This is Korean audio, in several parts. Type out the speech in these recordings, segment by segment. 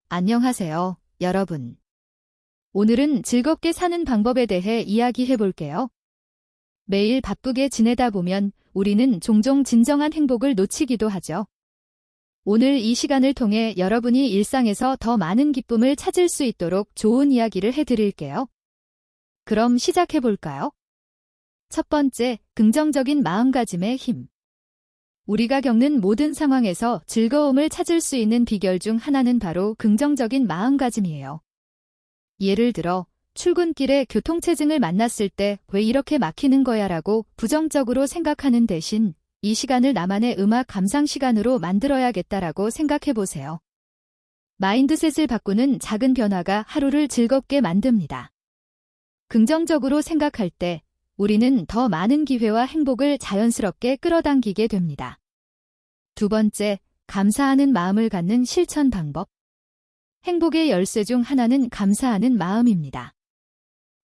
안녕하세요, 여러분. 오늘은 즐겁게 사는 방법에 대해 이야기해 볼게요. 매일 바쁘게 지내다 보면 우리는 종종 진정한 행복을 놓치기도 하죠. 오늘 이 시간을 통해 여러분이 일상에서 더 많은 기쁨을 찾을 수 있도록 좋은 이야기를 해드릴게요. 그럼 시작해 볼까요? 첫 번째, 긍정적인 마음가짐의 힘. 우리가 겪는 모든 상황에서 즐거움을 찾을 수 있는 비결 중 하나는 바로 긍정적인 마음가짐이에요. 예를 들어, 출근길에 교통체증을 만났을 때 왜 이렇게 막히는 거야 라고 부정적으로 생각하는 대신 이 시간을 나만의 음악 감상 시간으로 만들어야겠다라고 생각해 보세요. 마인드셋을 바꾸는 작은 변화가 하루를 즐겁게 만듭니다. 긍정적으로 생각할 때 우리는 더 많은 기회와 행복을 자연스럽게 끌어당기게 됩니다. 두 번째, 감사하는 마음을 갖는 실천 방법. 행복의 열쇠 중 하나는 감사하는 마음입니다.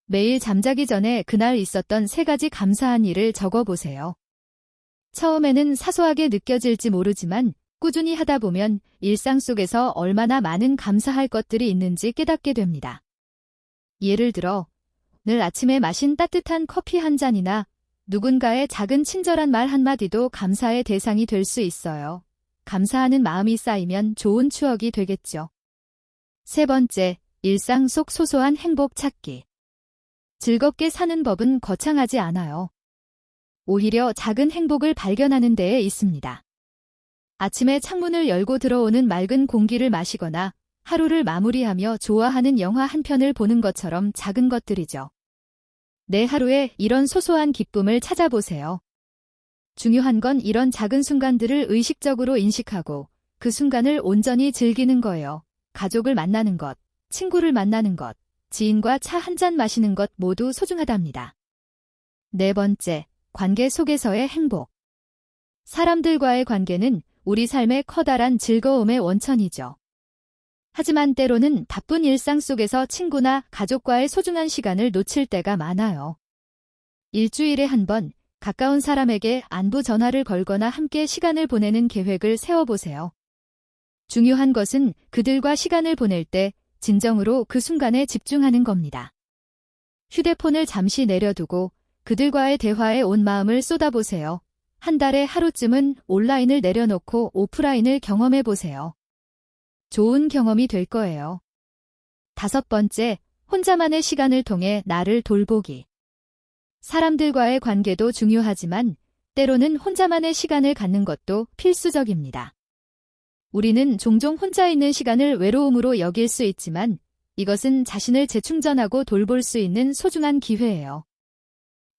매일 잠자기 전에 그날 있었던 3가지 감사한 일을 적어보세요. 처음에는 사소하게 느껴질지 모르지만 꾸준히 하다 보면 일상 속에서 얼마나 많은 감사할 것들이 있는지 깨닫게 됩니다. 예를 들어, 늘 아침에 마신 따뜻한 커피 한 잔이나 누군가의 작은 친절한 말 한마디도 감사의 대상이 될 수 있어요. 감사하는 마음이 쌓이면 좋은 추억이 되겠죠. 세 번째, 일상 속 소소한 행복 찾기. 즐겁게 사는 법은 거창하지 않아요. 오히려 작은 행복을 발견하는 데에 있습니다. 아침에 창문을 열고 들어오는 맑은 공기를 마시거나 하루를 마무리하며 좋아하는 영화 한 편을 보는 것처럼 작은 것들이죠. 내 하루에 이런 소소한 기쁨을 찾아보세요. 중요한 건 이런 작은 순간들을 의식적으로 인식하고 그 순간을 온전히 즐기는 거예요. 가족을 만나는 것, 친구를 만나는 것, 지인과 차 한 잔 마시는 것 모두 소중하답니다. 네 번째, 관계 속에서의 행복. 사람들과의 관계는 우리 삶의 커다란 즐거움의 원천이죠. 하지만 때로는 바쁜 일상 속에서 친구나 가족과의 소중한 시간을 놓칠 때가 많아요. 일주일에 한 번 가까운 사람에게 안부 전화를 걸거나 함께 시간을 보내는 계획을 세워보세요. 중요한 것은 그들과 시간을 보낼 때 진정으로 그 순간에 집중하는 겁니다. 휴대폰을 잠시 내려두고 그들과의 대화에 온 마음을 쏟아보세요. 한 달에 하루쯤은 온라인을 내려놓고 오프라인을 경험해보세요. 좋은 경험이 될 거예요. 다섯 번째, 혼자만의 시간을 통해 나를 돌보기. 사람들과의 관계도 중요하지만 때로는 혼자만의 시간을 갖는 것도 필수적입니다. 우리는 종종 혼자 있는 시간을 외로움으로 여길 수 있지만 이것은 자신을 재충전하고 돌볼 수 있는 소중한 기회예요.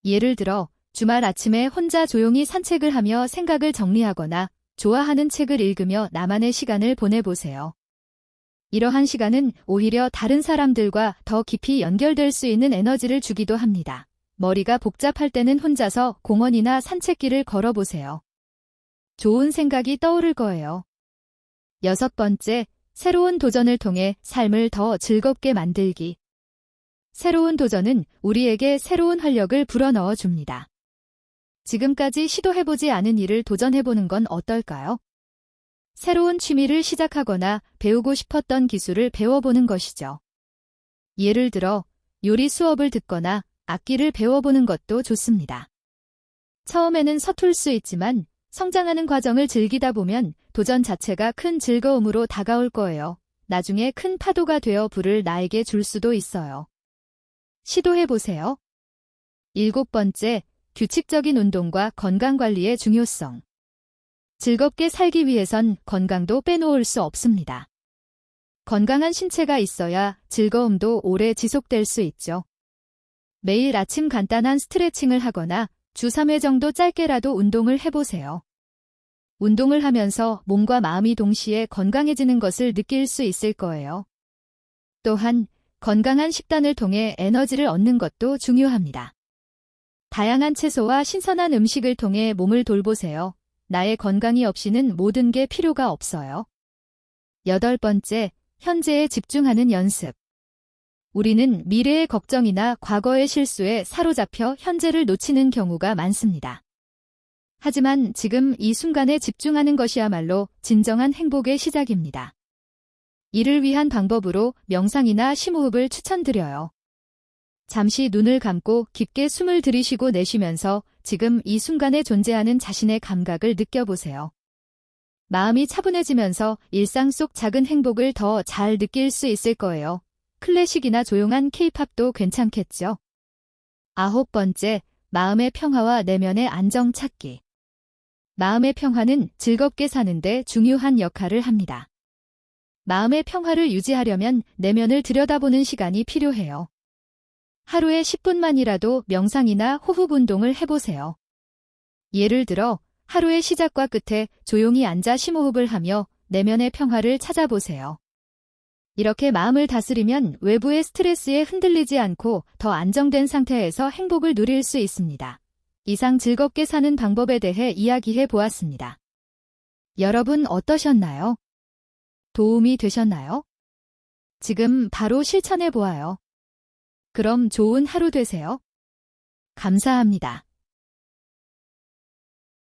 예를 들어 주말 아침에 혼자 조용히 산책을 하며 생각을 정리하거나 좋아하는 책을 읽으며 나만의 시간을 보내보세요. 이러한 시간은 오히려 다른 사람들과 더 깊이 연결될 수 있는 에너지를 주기도 합니다. 머리가 복잡할 때는 혼자서 공원이나 산책길을 걸어보세요. 좋은 생각이 떠오를 거예요. 여섯 번째, 새로운 도전을 통해 삶을 더 즐겁게 만들기. 새로운 도전은 우리에게 새로운 활력을 불어넣어 줍니다. 지금까지 시도해보지 않은 일을 도전해보는 건 어떨까요? 새로운 취미를 시작하거나 배우고 싶었던 기술을 배워보는 것이죠. 예를 들어 요리 수업을 듣거나 악기를 배워보는 것도 좋습니다. 처음에는 서툴 수 있지만 성장하는 과정을 즐기다 보면 도전 자체가 큰 즐거움으로 다가올 거예요. 나중에 큰 파도가 되어 불을 나에게 줄 수도 있어요. 시도해보세요. 일곱 번째, 규칙적인 운동과 건강관리의 중요성. 즐겁게 살기 위해선 건강도 빼놓을 수 없습니다. 건강한 신체가 있어야 즐거움도 오래 지속될 수 있죠. 매일 아침 간단한 스트레칭을 하거나 주 3회 정도 짧게라도 운동을 해보세요. 운동을 하면서 몸과 마음이 동시에 건강해지는 것을 느낄 수 있을 거예요. 또한 건강한 식단을 통해 에너지를 얻는 것도 중요합니다. 다양한 채소와 신선한 음식을 통해 몸을 돌보세요. 나의 건강이 없이는 모든 게 필요가 없어요. 여덟 번째, 현재에 집중하는 연습. 우리는 미래의 걱정이나 과거의 실수에 사로잡혀 현재를 놓치는 경우가 많습니다. 하지만 지금 이 순간에 집중하는 것이야말로 진정한 행복의 시작입니다. 이를 위한 방법으로 명상이나 심호흡을 추천드려요. 잠시 눈을 감고 깊게 숨을 들이쉬고 내쉬면서 지금 이 순간에 존재하는 자신의 감각을 느껴보세요. 마음이 차분해지면서 일상 속 작은 행복을 더 잘 느낄 수 있을 거예요. 클래식이나 조용한 케이팝도 괜찮겠죠? 9번째, 마음의 평화와 내면의 안정 찾기. 마음의 평화는 즐겁게 사는데 중요한 역할을 합니다. 마음의 평화를 유지하려면 내면을 들여다보는 시간이 필요해요. 하루에 10분만이라도 명상이나 호흡 운동을 해보세요. 예를 들어 하루의 시작과 끝에 조용히 앉아 심호흡을 하며 내면의 평화를 찾아보세요. 이렇게 마음을 다스리면 외부의 스트레스에 흔들리지 않고 더 안정된 상태에서 행복을 누릴 수 있습니다. 이상 즐겁게 사는 방법에 대해 이야기해 보았습니다. 여러분 어떠셨나요? 도움이 되셨나요? 지금 바로 실천해 보아요. 그럼 좋은 하루 되세요. 감사합니다.